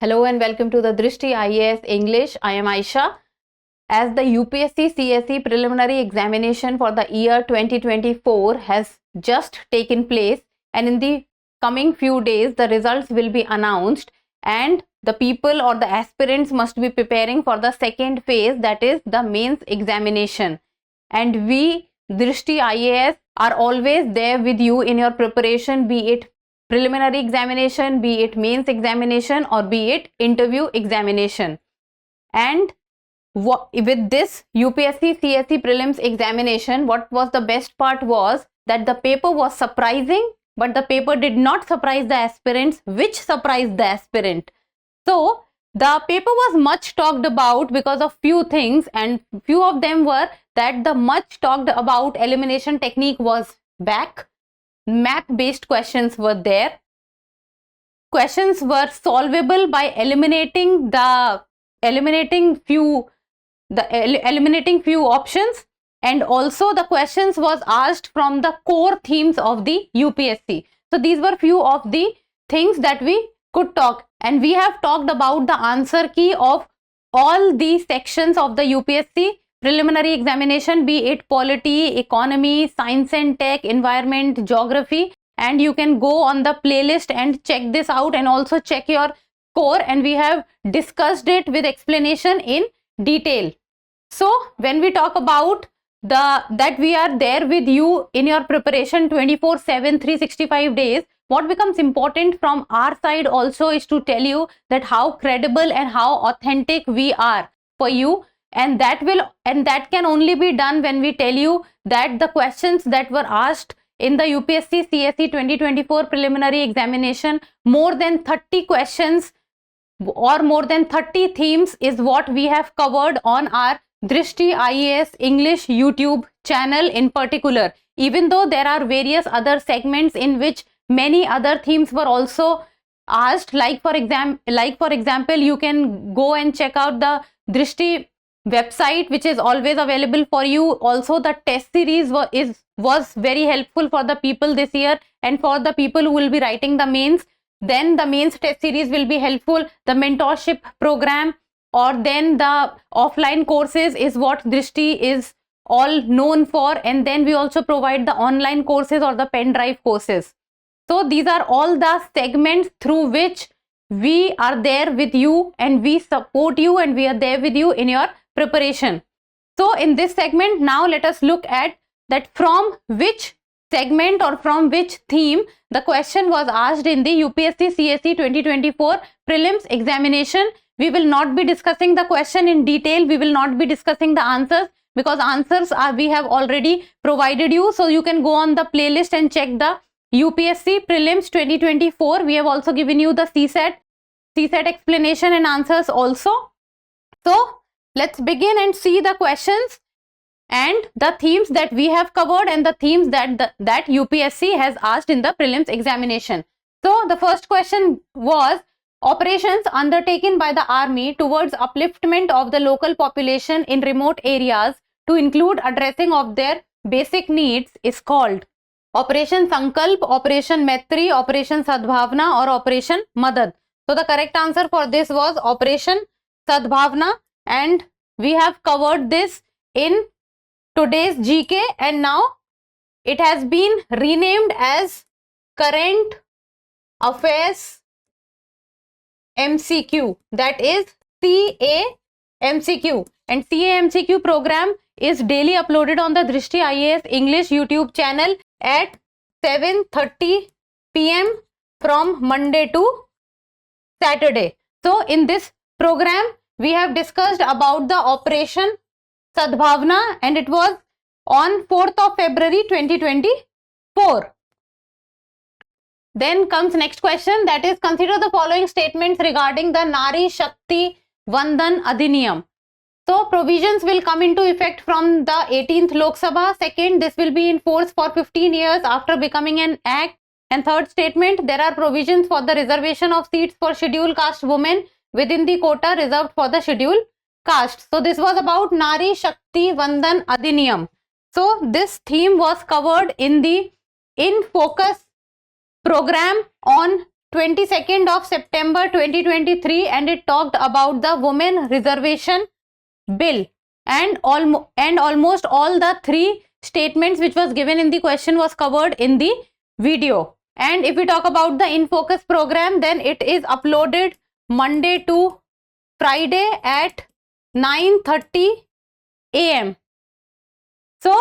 Hello and welcome to the Drishti IAS English. I am Aisha. As the UPSC CSE preliminary examination for the year 2024 has just taken place, and in the coming few days the results will be announced, and the people or the aspirants must be preparing for the second phase, that is the mains examination. And we, Drishti IAS, are always there with you in your preparation, be it preliminary examination, be it mains examination, or be it interview examination. And with this UPSC CSE prelims examination, what was the best part was that the paper was surprising, but the paper did not surprise the aspirants, which surprised the aspirant. So the paper was much talked about because of few things, and few of them were that the much talked about elimination technique was back. Map based questions were there. Questions were solvable by eliminating few options, and also the questions was asked from the core themes of the UPSC. So these were few of the things that we could talk, and we have talked about the answer key of all the sections of the UPSC preliminary examination, be it polity, economy, science and tech, environment, geography, and you can go on the playlist and check this out and also check your score, and we have discussed it with explanation in detail. So when we talk about that we are there with you in your preparation 24/7 365 days, what becomes important from our side also is to tell you that how credible and how authentic we are for you, and that can only be done when we tell you that the questions that were asked in the UPSC CSE 2024 preliminary examination, more than 30 questions or more than 30 themes is what we have covered on our Drishti IAS English YouTube channel in particular. Even though there are various other segments in which many other themes were also asked, like for example, you can go and check out the Drishti website, which is always available for you. Also, the test series was very helpful for the people this year, and for the people who will be writing the mains, then the mains test series will be helpful. The mentorship program or then the offline courses is what Drishti is all known for, and then we also provide the online courses or the pen drive courses. So these are all the segments through which we are there with you, and we support you, and we are there with you in your preparation. So in this segment, now let us look at that from which segment or from which theme the question was asked in the UPSC CSE 2024 prelims examination. We will not be discussing the question in detail. We will not be discussing the answers, because answers we have already provided you. So you can go on the playlist and check the UPSC prelims 2024. We have also given you the CSAT explanation and answers also. So let's begin and see the questions and the themes that we have covered and the themes that UPSC has asked in the prelims examination. So the first question was operations undertaken by the army towards upliftment of the local population in remote areas to include addressing of their basic needs is called Operation Sankalp, Operation Maitri, Operation Sadbhavna, or Operation Madad. So the correct answer for this was Operation Sadbhavna, and we have covered this in today's GK, and now it has been renamed as Current Affairs MCQ, that is CA-MCQ, and CA-MCQ program is daily uploaded on the Drishti IAS English YouTube channel at 7:30 PM from Monday to Saturday. So in this program we have discussed about the Operation Sadbhavna, and it was on 4th of February 2024. Then comes next question, that is consider the following statements regarding the Nari Shakti Vandan Adhiniyam. So provisions will come into effect from the 18th Lok Sabha. Second, this will be in force for 15 years after becoming an act. And third statement, there are provisions for the reservation of seats for scheduled caste women within the quota reserved for the scheduled caste. So this was about Nari Shakti Vandan Adhiniyam. So this theme was covered in the In Focus program on 22nd of September 2023, and it talked about the Women Reservation Bill, and almost all the three statements which was given in the question was covered in the video. And if we talk about the In Focus program, then it is uploaded Monday to Friday at 9:30 a.m. So,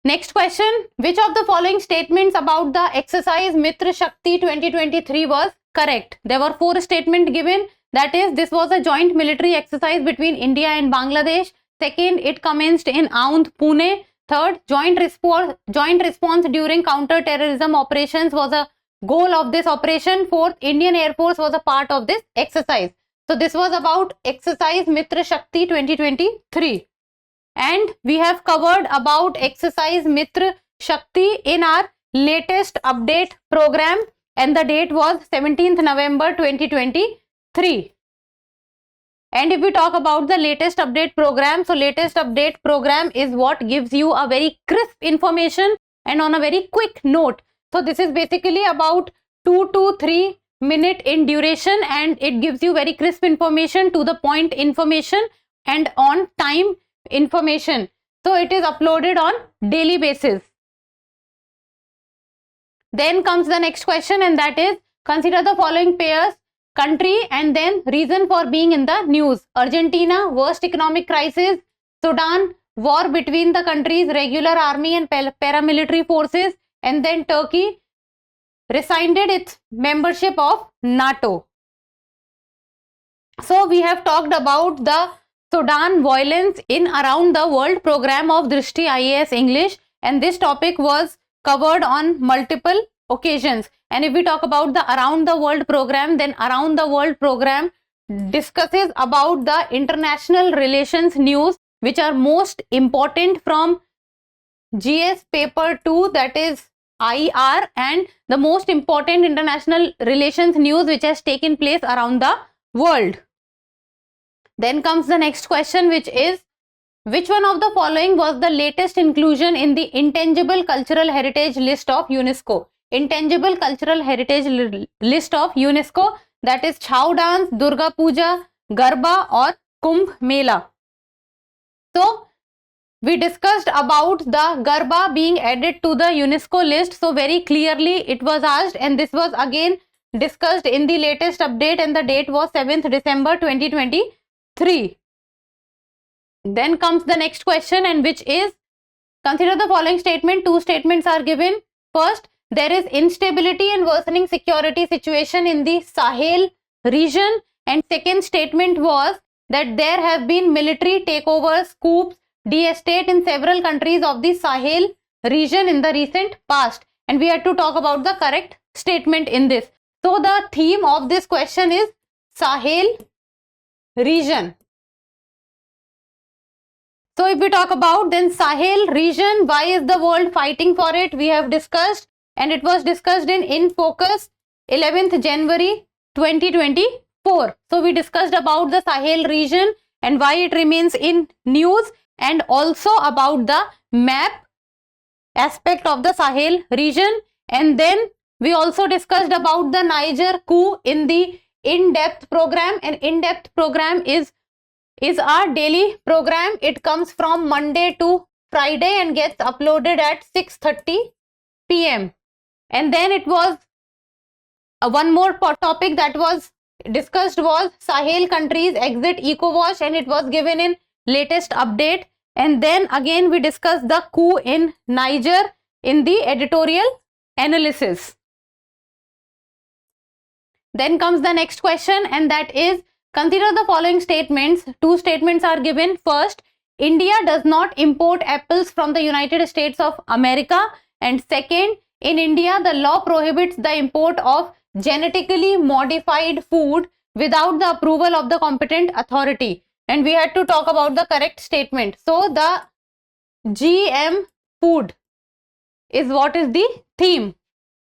next question, which of the following statements about the exercise Mitra Shakti 2023 was correct? There were 4 statements given. That is, this was a joint military exercise between India and Bangladesh. Second, it commenced in Aundh, Pune. Third, joint response during counter-terrorism operations was a goal of this operation. Fourth, Indian Air Force was a part of this exercise. So this was about exercise Mitra Shakti 2023. And we have covered about exercise Mitra Shakti in our latest update program, and the date was 17th November 2023. And if we talk about the latest update program, so latest update program is what gives you a very crisp information and on a very quick note. So this is basically about 2 to 3 minutes in duration, and it gives you very crisp information, to the point information, and on time information. So it is uploaded on daily basis. Then comes the next question, and that is, consider the following pairs: country and then reason for being in the news. Argentina, worst economic crisis. Sudan, war between the country's regular army and paramilitary forces. And then Turkey rescinded its membership of NATO. So we have talked about the Sudan violence in Around the World program of Drishti IAS English, and this topic was covered on multiple occasions. And if we talk about the Around the World program, then Around the World program discusses about the international relations news which are most important from GS paper 2, that is IR, and the most important international relations news which has taken place around the world. Then comes the next question, which is, which one of the following was the latest inclusion in the Intangible Cultural Heritage List of UNESCO? Intangible Cultural Heritage List of UNESCO, that is Chhau dance, Durga Puja, Garba or Kumbh Mela. So we discussed about the Garba being added to the UNESCO list. So very clearly it was asked, and this was again discussed in the latest update, and the date was 7th December 2023. Then comes the next question, and which is, consider the following statement. 2 statements are given. First, there is instability and worsening security situation in the Sahel region, and second statement was that there have been military takeovers, coups, de-estate in several countries of the Sahel region in the recent past, and we had to talk about the correct statement in this. So the theme of this question is Sahel region. So if we talk about then Sahel region, why is the world fighting for it? We have discussed, and it was discussed in Focus 11th January 2024. So we discussed about the Sahel region and why it remains in news, and also about the map aspect of the Sahel region. And then we also discussed about the Niger coup in the in-depth program, and in-depth program is our daily program. It comes from Monday to Friday and gets uploaded at 6:30 p.m. And then it was one more topic that was discussed was Sahel countries exit ECOWAS, and it was given in latest update. And then again we discussed the coup in Niger in the editorial analysis. Then comes the next question, and that is, consider the following statements. 2 statements are given. First, India does not import apples from the United States of America. And second, in India, the law prohibits the import of genetically modified food without the approval of the competent authority. And we had to talk about the correct statement. So the GM food is what is the theme.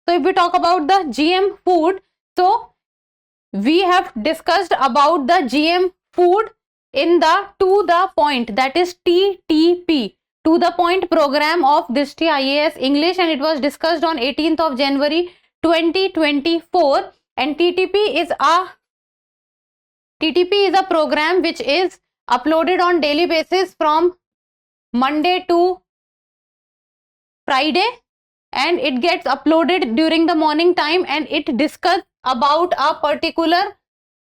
So if we talk about the GM food, so we have discussed about the GM food in the To The Point, that is TTP, To The Point program of Drishti IAS English, and it was discussed on 18th of January 2024. And TTP is a program which is uploaded on daily basis from Monday to Friday, and it gets uploaded during the morning time, and it discusses about a particular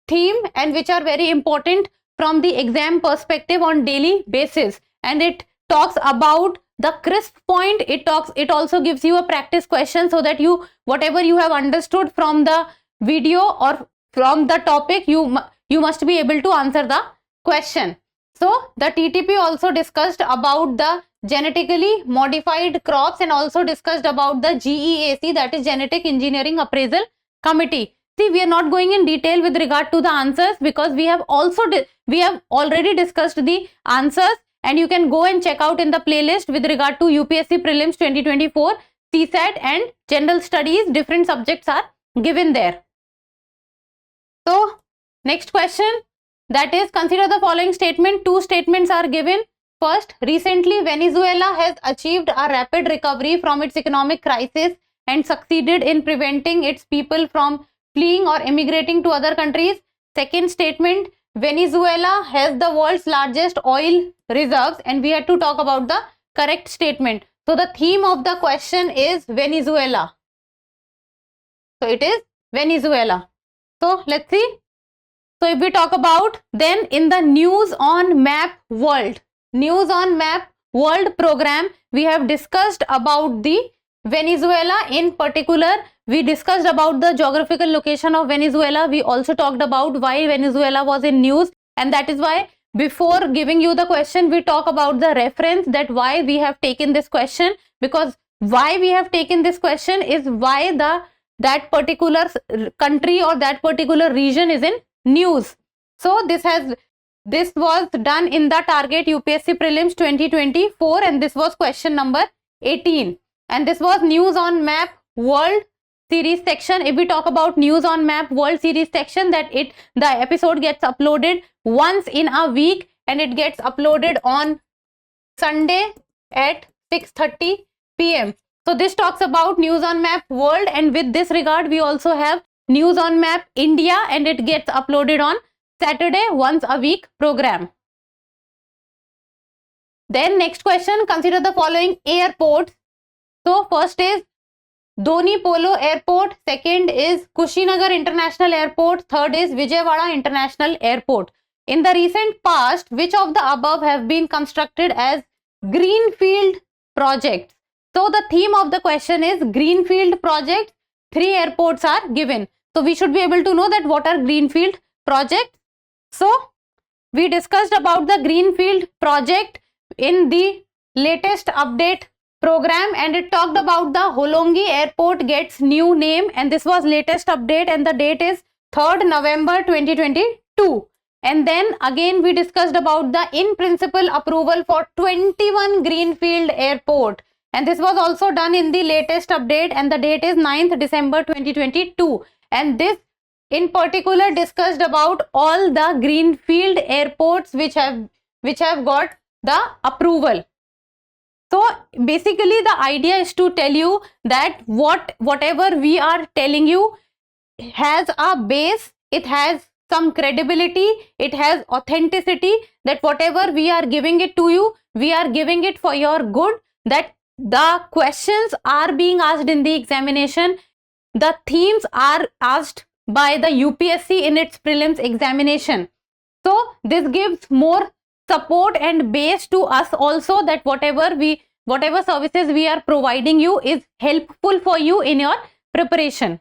theme and which are very important from the exam perspective on daily basis. And it talks about the crisp point. It also gives you a practice question so that you, whatever you have understood from the video or from the topic, you must be able to answer the question. So the TTP also discussed about the genetically modified crops and also discussed about the GEAC, that is Genetic Engineering Appraisal Committee. See, we are not going in detail with regard to the answers because we have already discussed the answers, and you can go and check out in the playlist with regard to UPSC Prelims 2024, CSAT and General Studies. Different subjects are given there. So next question, that is, consider the following statement. Two statements are given. First, recently Venezuela has achieved a rapid recovery from its economic crisis and succeeded in preventing its people from fleeing or emigrating to other countries. Second statement, Venezuela has the world's largest oil reserves, and we had to talk about the correct statement. So the theme of the question is Venezuela. So it is Venezuela. So let's see. So if we talk about, then in the News on Map World program, we have discussed about the Venezuela in particular. We discussed about the geographical location of Venezuela. We also talked about why Venezuela was in news, and that is why before giving you the question, we talk about the reference, that why we have taken this question, because why we have taken this question is why that particular country or that particular region is in news. So this was done in the Target UPSC Prelims 2024, and this was question number 18, and this was News on Map World series section. If we talk about News on Map World series section, that the episode gets uploaded once in a week, and it gets uploaded on Sunday at 6:30 p.m. So this talks about News on Map World, and with this regard, we also have News on Map India, and it gets uploaded on Saturday once a week program. Then next question, consider the following airports. So first is Doni Polo Airport, second is Kushinagar International Airport, third is Vijayawada International Airport. In the recent past, which of the above have been constructed as greenfield projects? So the theme of the question is greenfield projects. 3 airports are given. So we should be able to know that what are greenfield projects. So we discussed about the greenfield project in the latest update program, and it talked about the Holongi Airport gets new name, and this was latest update, and the date is 3rd November 2022. And then again we discussed about the in principle approval for 21 greenfield airport, and this was also done in the latest update, and the date is 9th December 2022. And this in particular discussed about all the greenfield airports which have got the approval. So basically the idea is to tell you that whatever we are telling you has a base, it has some credibility, it has authenticity, that whatever we are giving it to you, we are giving it for your good, that the questions are being asked in the examination, the themes are asked by the UPSC in its prelims examination. So this gives more support and base to us also, that whatever services we are providing you is helpful for you in your preparation.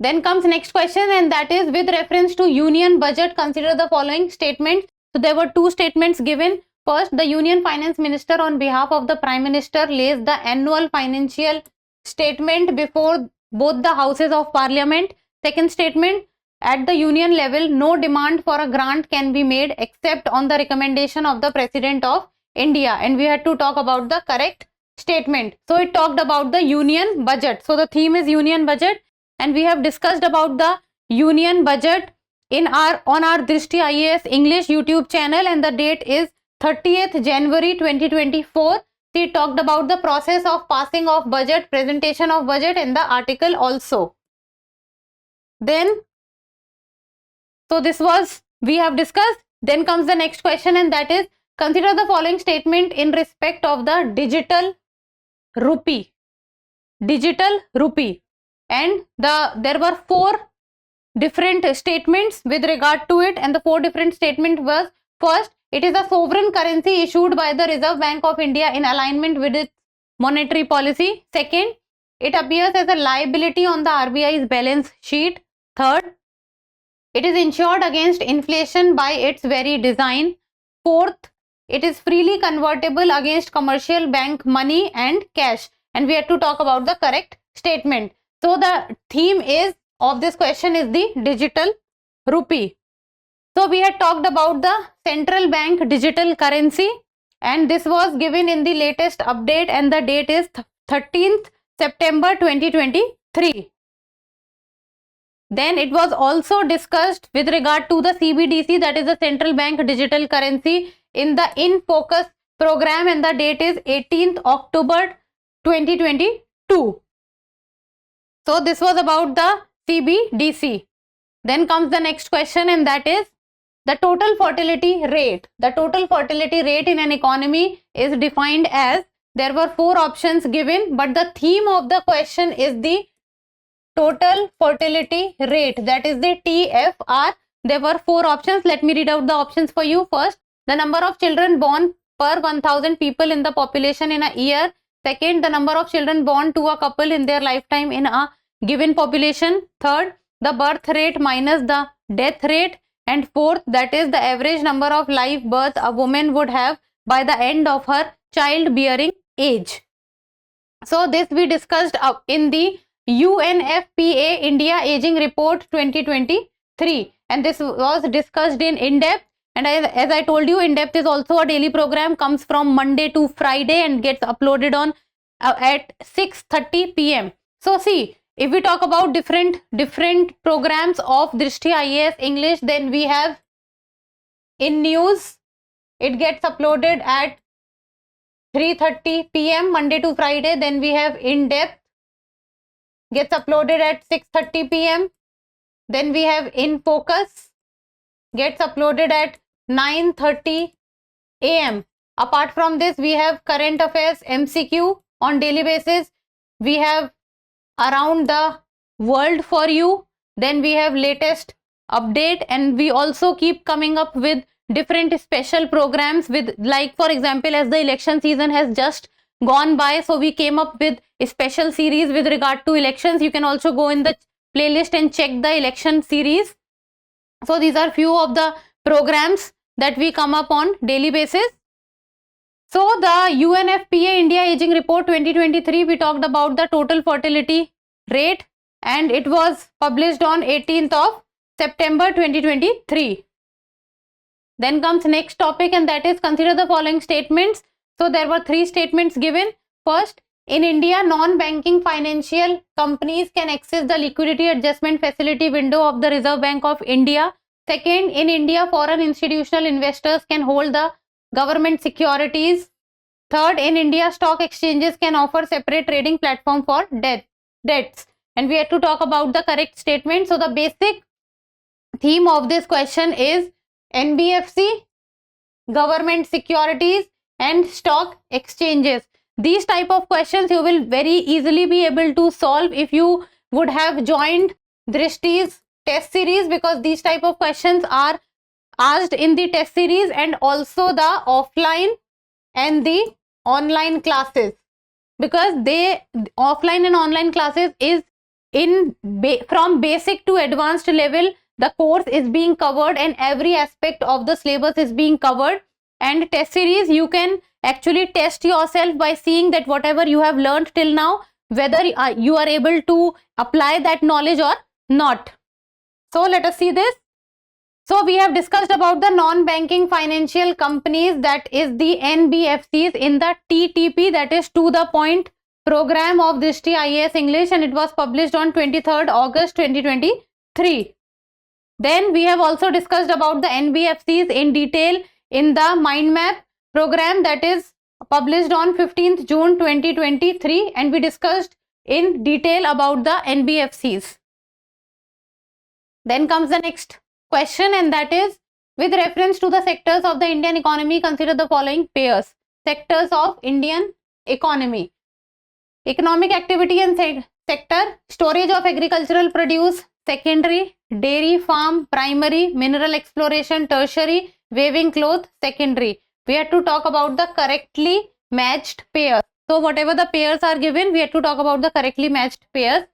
Then comes next question, and that is with reference to union budget, consider the following statements. So there were 2 statements given. First, the Union Finance Minister on behalf of the Prime Minister lays the annual financial statement before both the houses of Parliament. Second statement, at the union level, no demand for a grant can be made except on the recommendation of the President of India. And we had to talk about the correct statement. So it talked about the union budget. So the theme is union budget, and we have discussed about the union budget on our Drishti IAS English YouTube channel, and the date is 30th January 2024. She talked about the process of passing of budget, presentation of budget in the article also. Then, so this was, we have discussed. Then comes the next question, and that is, consider the following statement in respect of the digital rupee. Digital rupee. And there were 4 different statements with regard to it, and the 4 different statement was, first, it is a sovereign currency issued by the Reserve Bank of India in alignment with its monetary policy. Second, it appears as a liability on the RBI's balance sheet. Third, it is insured against inflation by its very design. Fourth, it is freely convertible against commercial bank money and cash. And we have to talk about the correct statement. So the theme is of this question is the digital rupee. So we had talked about the central bank digital currency, and this was given in the latest update, and the date is 13th September 2023. Then it was also discussed with regard to the CBDC, that is the central bank digital currency, in the In Focus program, and the date is 18th October 2022. So this was about the CBDC. Then comes the next question, and that is the total fertility rate. The total fertility rate in an economy is defined as, there were 4 options given, but the theme of the question is the total fertility rate, that is the TFR. There were 4 options. Let me read out the options for you. First, the number of children born per 1000 people in the population in a year. Second, the number of children born to a couple in their lifetime in a given population. Third, the birth rate minus the death rate. And fourth, that is the average number of live births a woman would have by the end of her childbearing age. So this we discussed in the UNFPA India Aging Report 2023, and this was discussed in depth. And as I told you, in depth is also a daily program, comes from Monday to Friday and gets uploaded on at 6:30 p.m. So see, if we talk about different programs of Drishti IAS English, then we have in news, it gets uploaded at 3:30 p.m. Monday to Friday. Then we have in depth, gets uploaded at 6:30 p.m. Then we have in focus, gets uploaded at 9:30 a.m. Apart from this, we have current affairs MCQ on daily basis. We have around the world for you. Then we have latest update, and we also keep coming up with different special programs with, like for example, as the election season has just gone by, so we came up with a special series with regard to elections. You can also go in the playlist and check the election series. So these are few of the programs that we come up on daily basis. So the UNFPA India Aging Report 2023, we talked about the total fertility rate, and it was published on 18th of September 2023. Then comes next topic, and that is, consider the following statements. So there were 3 statements given. First, in India, non-banking financial companies can access the liquidity adjustment facility window of the Reserve Bank of India. Second, in India, foreign institutional investors can hold the government securities. Third, in India, stock exchanges can offer separate trading platform for debts. And we have to talk about the correct statement. So the basic theme of this question is NBFC, government securities, and stock exchanges. These type of questions you will very easily be able to solve if you would have joined Drishti's test series, because these type of questions are asked in the test series and also the offline and the online classes, because they offline and online classes is in from basic to advanced level, the course is being covered and every aspect of the syllabus is being covered. And test series, you can actually test yourself by seeing that whatever you have learned till now, whether you are able to apply that knowledge or not. So let us see this. So we have discussed about the non-banking financial companies, that is the NBFCs, in the TTP, that is to the point program of Drishti IAS English, and it was published on 23rd August 2023. Then we have also discussed about the NBFCs in detail in the Mind Map program, that is published on 15th June 2023, and we discussed in detail about the NBFCs. Then comes the next question, and that is, with reference to the sectors of the Indian economy, consider the following pairs. Sectors of Indian economy: economic activity and sector, storage of agricultural produce, secondary, dairy farm, primary, mineral exploration, tertiary, weaving cloth, secondary. We have to talk about the correctly matched pairs. So whatever the pairs are given, we have to talk about the correctly matched pairs.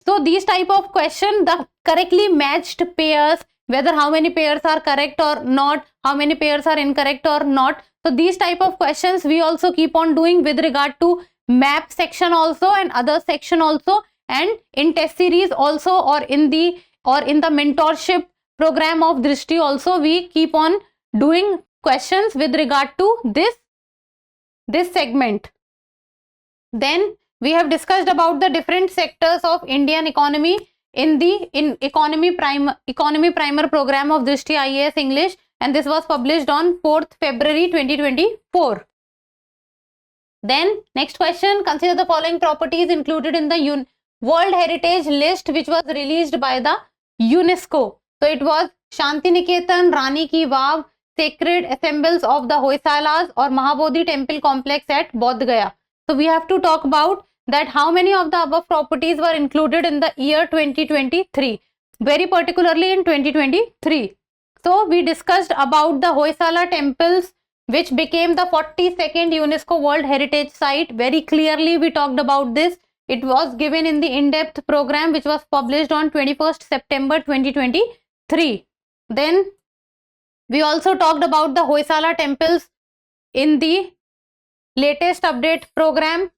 So these type of question, the correctly matched pairs, whether how many pairs are correct or not, how many pairs are incorrect or not. So these type of questions we also keep on doing with regard to map section also and other section also, and in test series also, or in the mentorship program of Drishti also, we keep on doing questions with regard to this segment. Then we have discussed about the different sectors of Indian economy in economy primer program of Drishti IAS English, and this was published on 4th February 2024. Then next question, consider the following properties included in the World Heritage List which was released by the UNESCO. So it was Shantiniketan, Rani Ki Vav, Sacred Assemblies of the Hoysalas, or Mahabodhi Temple Complex at Bodh Gaya. So we have to talk about that how many of the above properties were included in the year 2023, very particularly in 2023. So we discussed about the Hoysala temples which became the 42nd UNESCO World Heritage Site. Very clearly we talked about this. It was given in the in-depth program which was published on 21st September 2023. Then we also talked about the Hoysala temples in the latest update program.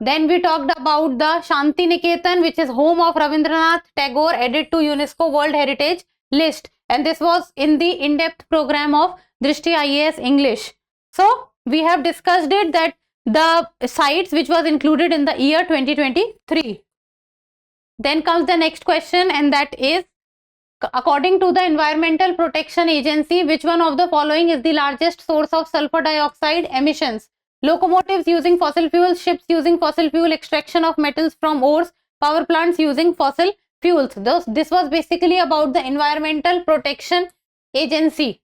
Then we talked about the Shantiniketan, which is home of Rabindranath Tagore, added to UNESCO World Heritage List, and this was in the in-depth program of Drishti IAS English. So we have discussed it, that the sites which was included in the year 2023. Then comes the next question, and that is, according to the Environmental Protection Agency, which one of the following is the largest source of sulfur dioxide emissions? Locomotives using fossil fuels, ships using fossil fuel, extraction of metals from ores, power plants using fossil fuels. This was basically about the Environmental Protection Agency.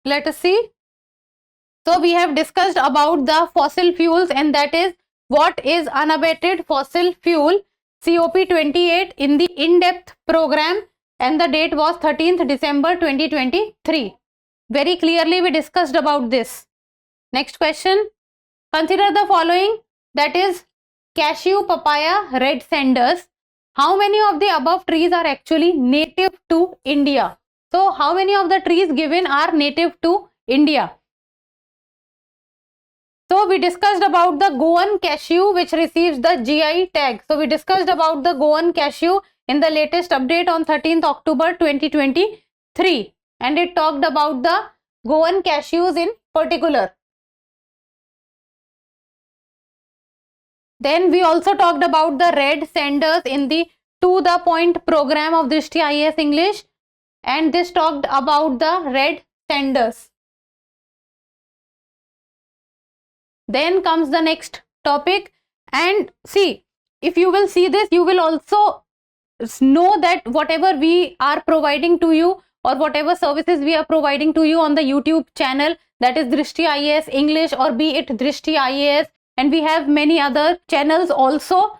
Let us see. So we have discussed about the fossil fuels, and that is, what is unabated fossil fuel, COP28, in the in-depth program, and the date was 13th December 2023. Very clearly we discussed about this. Next question, consider the following, that is, cashew, papaya, red sanders. How many of the above trees are actually native to India? So how many of the trees given are native to India? So we discussed about the Goan cashew which receives the GI tag. So we discussed about the Goan cashew in the latest update on 13th October 2023, and it talked about the Goan cashews in particular. Then we also talked about the red sanders in the To the Point program of Drishti IAS English, and this talked about the red sanders. Then comes the next topic, and see, if you will see this, you will also know that whatever we are providing to you, or whatever services we are providing to you on the YouTube channel, that is Drishti IAS English, or be it Drishti IAS, and we have many other channels also.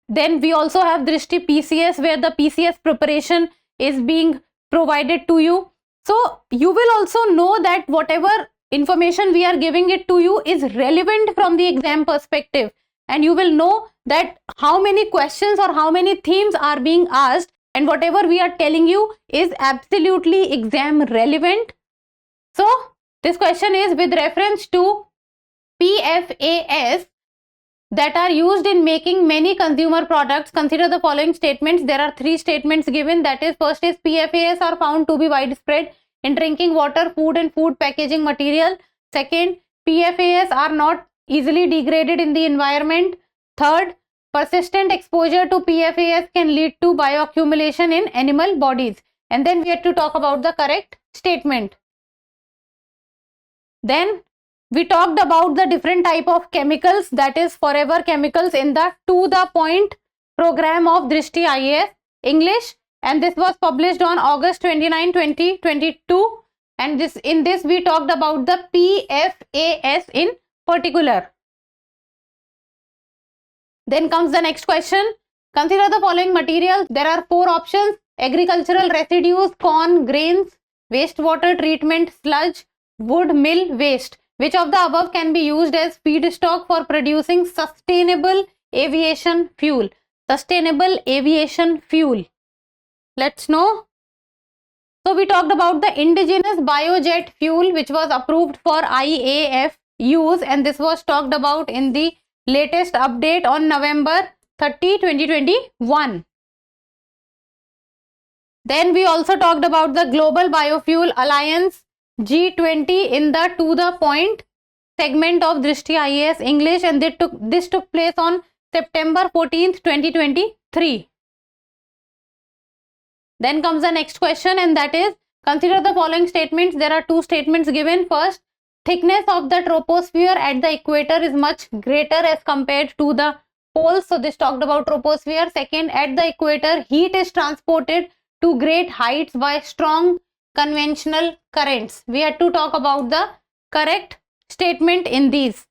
Then we also have Drishti PCS, where the PCS preparation is being provided to you. So you will also know that whatever information we are giving it to you is relevant from the exam perspective, and you will know that how many questions or how many themes are being asked, and whatever we are telling you is absolutely exam relevant. So this question is with reference to PFAS that are used in making many consumer products. Consider the following statements. There are three statements given, that is, first is PFAS are found to be widespread in drinking water, food and food packaging material. Second, PFAS are not easily degraded in the environment. Third, persistent exposure to PFAS can lead to bioaccumulation in animal bodies. And then we have to talk about the correct statement. Then we talked about the different type of chemicals, that is forever chemicals, in the To The Point program of Drishti IAS English, and this was published on August 29, 2022, and in this we talked about the PFAS in particular. Then comes the next question. Consider the following materials. There are 4 options: agricultural residues, corn grains, wastewater treatment sludge, wood mill waste. Which of the above can be used as feedstock for producing sustainable aviation fuel? Sustainable aviation fuel. Let's know. So we talked about the indigenous biojet fuel which was approved for IAF use, and this was talked about in the latest update on November 30, 2021. Then we also talked about the Global Biofuel Alliance G20 in the To The Point segment of Drishti IAS English, and this took place on September 14th, 2023. Then comes the next question, and that is, consider the following statements. There are 2 statements given. First, thickness of the troposphere at the equator is much greater as compared to the poles. So this talked about troposphere. Second, at the equator, heat is transported to great heights by strong conventional currents. We had to talk about the correct statement in these.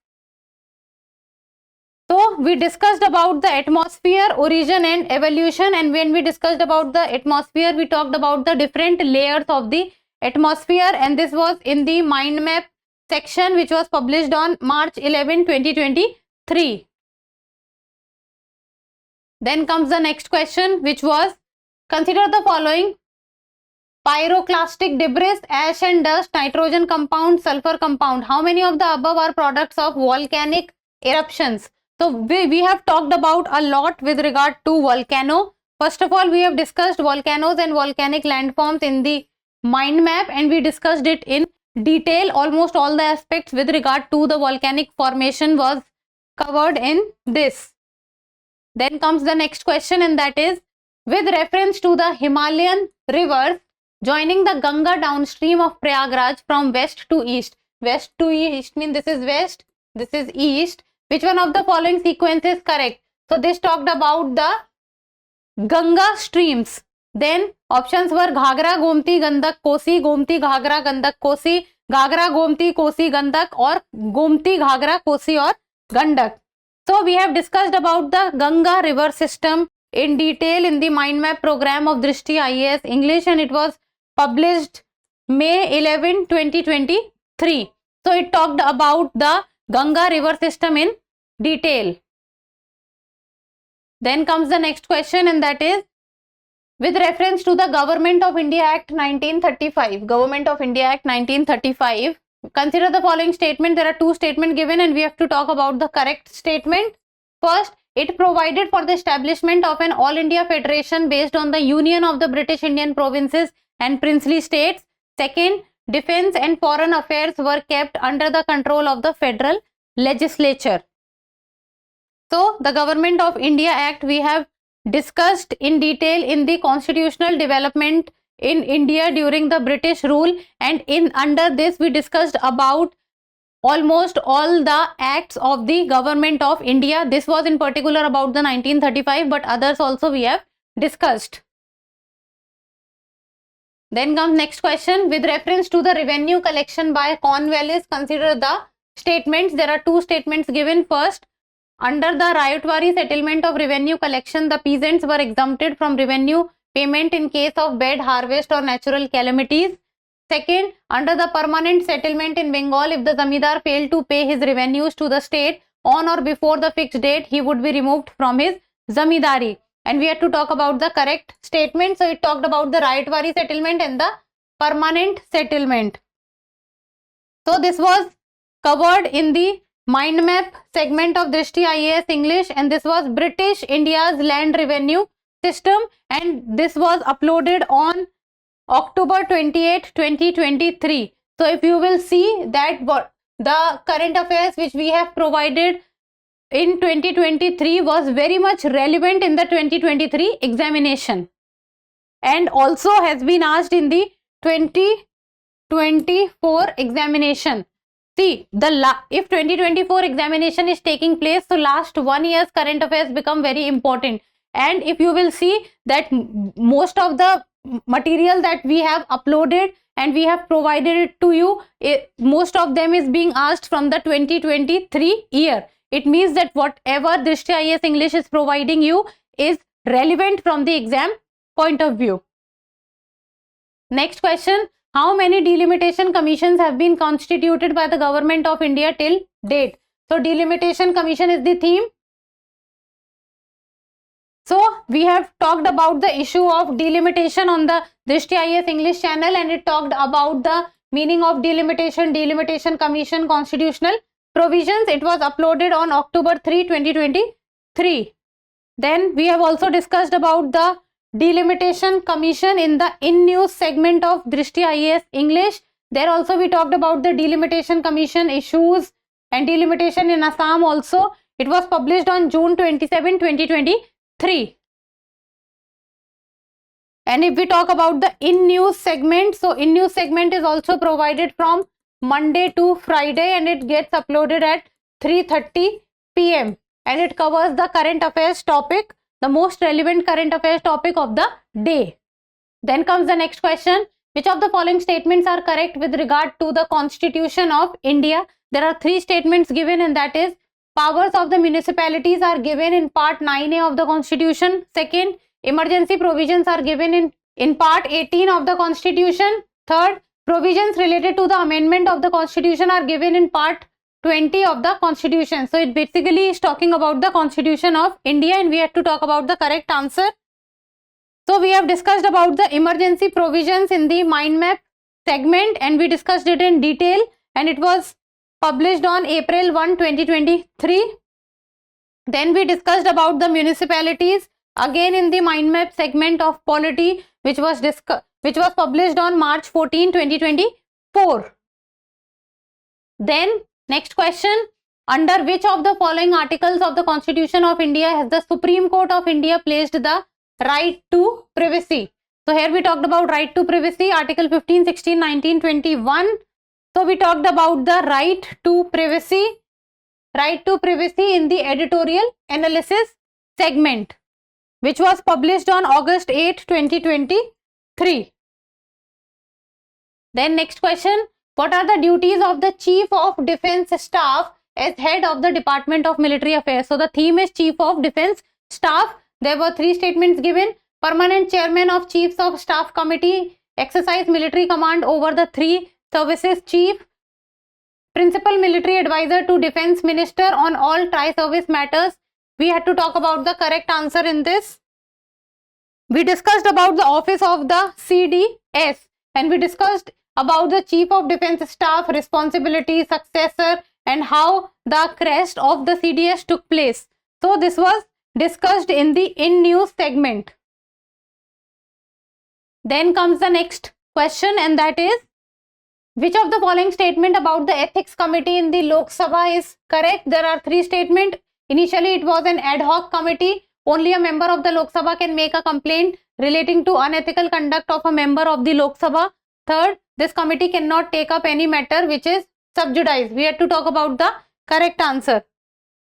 So we discussed about the atmosphere, origin and evolution, and when we discussed about the atmosphere, we talked about the different layers of the atmosphere, and this was in the mind map section which was published on March 11, 2023. Then comes the next question, which was, consider the following: pyroclastic debris, ash and dust, nitrogen compound, sulfur compound. How many of the above are products of volcanic eruptions? So we have talked about a lot with regard to volcano. First of all, we have discussed volcanoes and volcanic landforms in the mind map, and we discussed it in detail. Almost all the aspects with regard to the volcanic formation was covered in this. Then comes the next question, and that is, with reference to the Himalayan rivers joining the Ganga downstream of Prayagraj from west to east. West to east means this is west, this is east. Which one of the following sequence is correct? So this talked about the Ganga streams. Then options were Ghagra, Gomti, Gandak, Kosi, Gomti, Ghagra, Gandak, Kosi, Ghagra, Gomti, Kosi, Gandak, or Gomti, Ghagra, Kosi or Gandak. So we have discussed about the Ganga river system in detail in the mind map program of Drishti IAS English, and it was published May 11, 2023. So it talked about the Ganga river system in detail. Then comes the next question, and that is, with reference to the Government of India Act 1935. Government of India Act 1935. Consider the following statement. There are 2 statements given, and we have to talk about the correct statement. First, it provided for the establishment of an All India Federation based on the union of the British Indian provinces and princely states. Second, defense and foreign affairs were kept under the control of the federal legislature. So the Government of India Act we have discussed in detail in the constitutional development in India during the British rule, and under this we discussed about almost all the acts of the Government of India. This was in particular about the 1935, but others also we have discussed. Then comes next question. With reference to the revenue collection by Cornwallis, consider the statements. There are 2 statements given. First, under the Rayotwari settlement of revenue collection, the peasants were exempted from revenue payment in case of bad harvest or natural calamities. Second, under the permanent settlement in Bengal, if the zamindar failed to pay his revenues to the state on or before the fixed date, he would be removed from his zamindari. And we had to talk about the correct statement. So it talked about the Rayotwari settlement and the permanent settlement. So this was covered in the mind map segment of Drishti IAS English, and this was British India's land revenue system, and this was uploaded on October 28, 2023. So if you will see that the current affairs which we have provided in 2023 was very much relevant in the 2023 examination, and also has been asked in the 2024 examination. See, if 2024 examination is taking place, so last 1 year's current affairs become very important. And if you will see that most of the material that we have uploaded and we have provided it to you, most of them is being asked from the 2023 year. It means that whatever Drishti IAS English is providing you is relevant from the exam point of view. Next question, how many delimitation commissions have been constituted by the government of India till date? So delimitation commission is the theme. So we have talked about the issue of delimitation on the Drishti IAS English channel, and it talked about the meaning of delimitation, delimitation commission, constitutional provisions. It was uploaded on October 3, 2023. Then we have also discussed about the delimitation commission in the in news segment of Drishti IAS English. There also we talked about the delimitation commission issues and delimitation in Assam also. It was published on June 27, 2023. And if we talk about the in news segment, so in news segment is also provided from Monday to Friday, and it gets uploaded at 3:30 p.m. and it covers the current affairs topic, the most relevant current affairs topic of the day. Then comes the next question, which of the following statements are correct with regard to the Constitution of India? There are 3 statements given, and that is, powers of the municipalities are given in part 9A of the Constitution. Second, emergency provisions are given in part 18 of the Constitution. Third, provisions related to the amendment of the Constitution are given in part 20 of the Constitution. So it basically is talking about the Constitution of India, and we have to talk about the correct answer. So we have discussed about the emergency provisions in the mind map segment, and we discussed it in detail, and it was published on April 1, 2023. Then we discussed about the municipalities again in the mind map segment of polity, which was published on March 14, 2024. Then next question, under which of the following articles of the Constitution of India has the Supreme Court of India placed the right to privacy? So here we talked about right to privacy, article 15, 16, 19, 21. So we talked about the right to privacy in the editorial analysis segment, which was published on August 8, 2023. Then next question, what are the duties of the Chief of Defence Staff as head of the Department of Military Affairs? So the theme is Chief of Defence Staff. There were 3 statements given. Permanent Chairman of Chiefs of Staff Committee exercise military command over the 3 services chief. Principal Military Advisor to Defence Minister on all tri-service matters. We had to talk about the correct answer in this. We discussed about the office of the CDS, and we discussed about the Chief of Defence Staff responsibility, successor, and how the crest of the CDS took place. So this was discussed in the in news segment. Then comes the next question, and that is, which of the following statement about the ethics committee in the Lok Sabha is correct? There are 3 statements. Initially it was an ad hoc committee. Only a member of the Lok Sabha can make a complaint relating to unethical conduct of a member of the Lok Sabha. Third, this committee cannot take up any matter which is sub judice. We had to talk about the correct answer.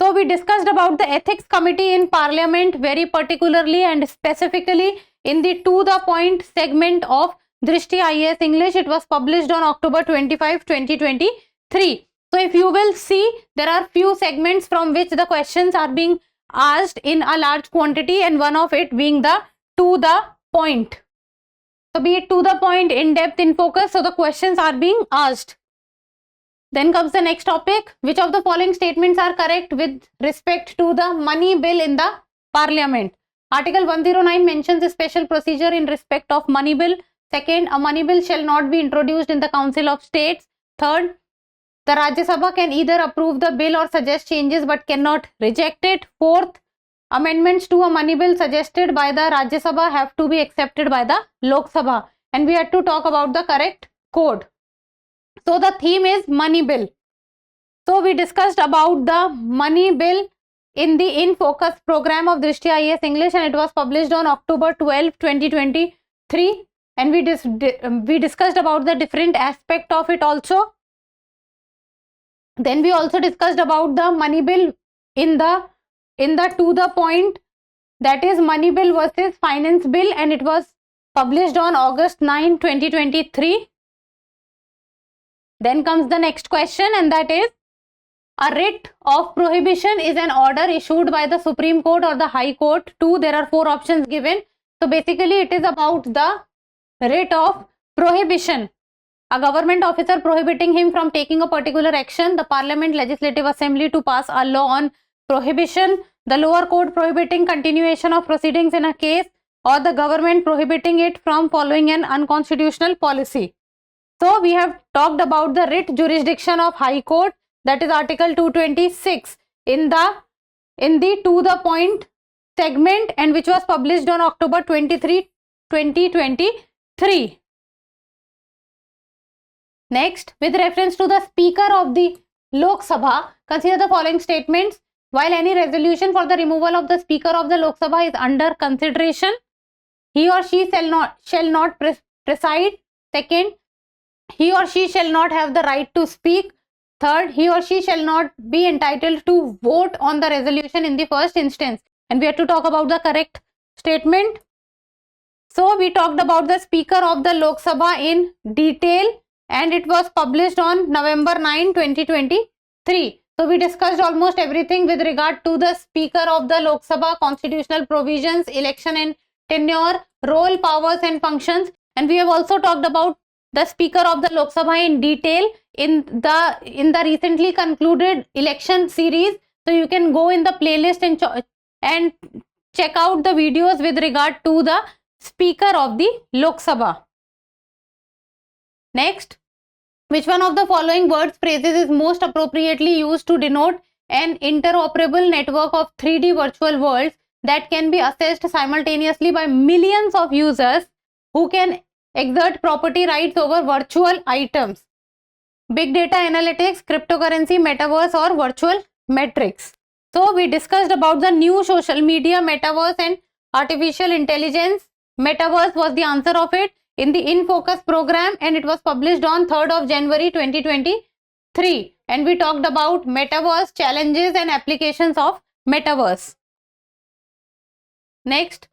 So we discussed about the ethics committee in parliament very particularly and specifically in the to the point segment of Drishti IAS English. It was published on October 25, 2023. So if you will see, there are few segments from which the questions are being asked in a large quantity, and one of it being the to the point. So be it to the point, in depth, in focus, so the questions are being asked. Then comes the next topic, which of the following statements are correct with respect to the money bill in the parliament? Article 109 mentions a special procedure in respect of money bill. Second, a money bill shall not be introduced in the Council of States. Third, the Rajya Sabha can either approve the bill or suggest changes but cannot reject it. Fourth, amendments to a money bill suggested by the Rajya Sabha have to be accepted by the Lok Sabha. And we had to talk about the correct code. So the theme is money bill. So we discussed about the money bill in the In Focus program of Drishti IAS English, and it was published on October 12, 2023. And we discussed about the different aspect of it also. Then we also discussed about the money bill in the to the point, that is money bill versus finance bill, and it was published on August 9, 2023. Then comes the next question, and that is, a writ of prohibition is an order issued by the Supreme Court or the High Court. There are 4 options given. So basically it is about the writ of prohibition. A government officer prohibiting him from taking a particular action, the Parliament Legislative Assembly to pass a law on prohibition, the lower court prohibiting continuation of proceedings in a case, or the government prohibiting it from following an unconstitutional policy. So we have talked about the writ jurisdiction of High Court, that is Article 226 in the to the point segment, and which was published on October 23, 2023. Next, with reference to the Speaker of the Lok Sabha, consider the following statements. While any resolution for the removal of the Speaker of the Lok Sabha is under consideration, he or she shall not preside. Second, he or she shall not have the right to speak. Third, he or she shall not be entitled to vote on the resolution in the first instance. And we have to talk about the correct statement. So we talked about the Speaker of the Lok Sabha in detail, and it was published on November 9, 2023. So we discussed almost everything with regard to the Speaker of the Lok Sabha, constitutional provisions, election and tenure, role, powers and functions. And we have also talked about the Speaker of the Lok Sabha in detail in the recently concluded election series. So you can go in the playlist and check out the videos with regard to the Speaker of the Lok Sabha. Next, which one of the following words phrases is most appropriately used to denote an interoperable network of 3D virtual worlds that can be accessed simultaneously by millions of users who can exert property rights over virtual items? Big data analytics, cryptocurrency, metaverse or virtual metrics. So we discussed about the new social media, metaverse and artificial intelligence. Metaverse was the answer of it in the In Focus program, and it was published on 3rd of January 2023. And we talked about metaverse, challenges and applications of metaverse. Next,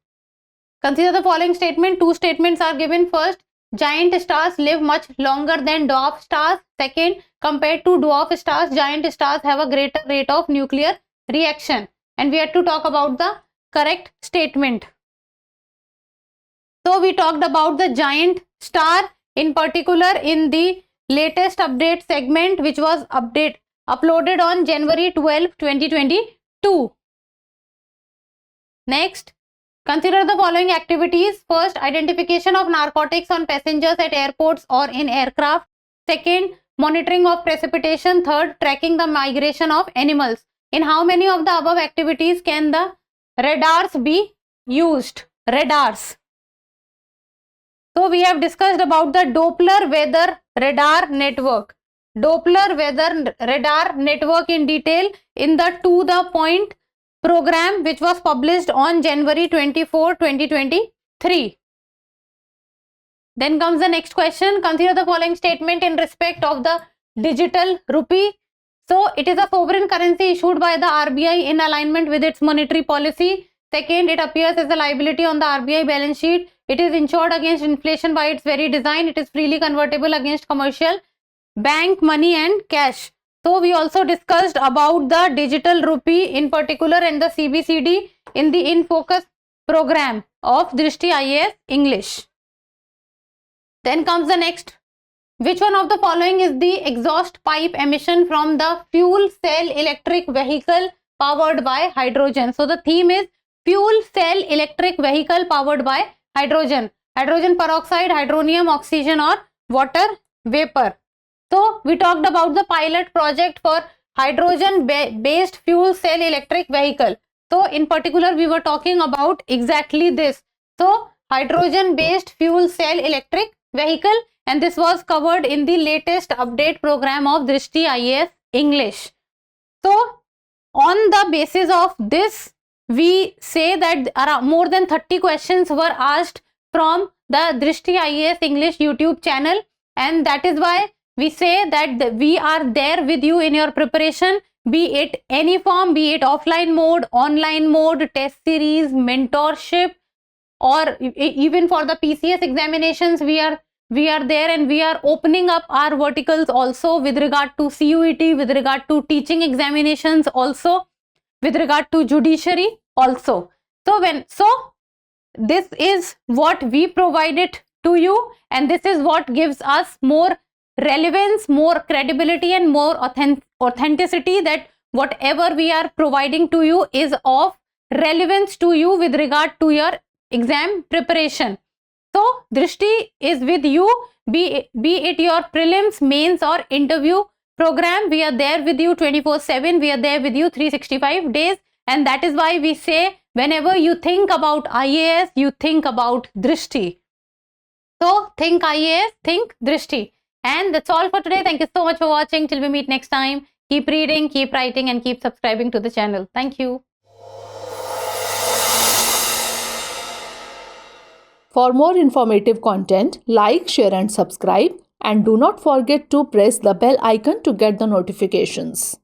consider the following statement. 2 statements are given. First, giant stars live much longer than dwarf stars. Second, compared to dwarf stars, giant stars have a greater rate of nuclear reaction. And we had to talk about the correct statement. So we talked about the giant star in particular in the latest update segment, which was uploaded on January 12, 2022. Next, consider the following activities. First, identification of narcotics on passengers at airports or in aircraft. Second, monitoring of precipitation. Third, tracking the migration of animals. In how many of the above activities can the radars be used? Radars. So we have discussed about the Doppler weather radar network. Doppler weather radar network in detail in the To the Point program, which was published on January 24, 2023. Then comes the next question. Consider the following statement in respect of the digital rupee. So it is a sovereign currency issued by the RBI in alignment with its monetary policy. Second, it appears as a liability on the RBI balance sheet. It is insured against inflation by its very design. It is freely convertible against commercial, bank money and cash. So we also discussed about the digital rupee in particular and the CBCD in the In Focus program of Drishti IAS English. Then comes the next. Which one of the following is the exhaust pipe emission from the fuel cell electric vehicle powered by hydrogen? So the theme is fuel cell electric vehicle powered by hydrogen. Hydrogen peroxide, hydronium, oxygen or water vapor. So we talked about the pilot project for hydrogen based fuel cell electric vehicle. So in particular we were talking about exactly this. So hydrogen based fuel cell electric vehicle, and this was covered in the latest update program of Drishti IAS English. So on the basis of this, we say that more than 30 questions were asked from the Drishti IAS English YouTube channel, and that is why we say that we are there with you in your preparation, be it any form, be it offline mode, online mode, test series, mentorship, or even for the PCS examinations, we are there, and we are opening up our verticals also with regard to CUET, with regard to teaching examinations also, with regard to judiciary also. So this is what we provided to you, and this is what gives us more relevance, more credibility, and more authenticity, that whatever we are providing to you is of relevance to you with regard to your exam preparation. So Drishti is with you, be it your prelims, mains, or interview program. We are there with you 24/7. We are there with you 365 days, and that is why we say, whenever you think about IAS, you think about Drishti. So think IAS, think Drishti. And that's all for today. Thank you so much for watching. Till we meet next time, keep reading, keep writing, and keep subscribing to the channel. Thank you. For more informative content, like, share and subscribe, and do not forget to press the bell icon to get the notifications.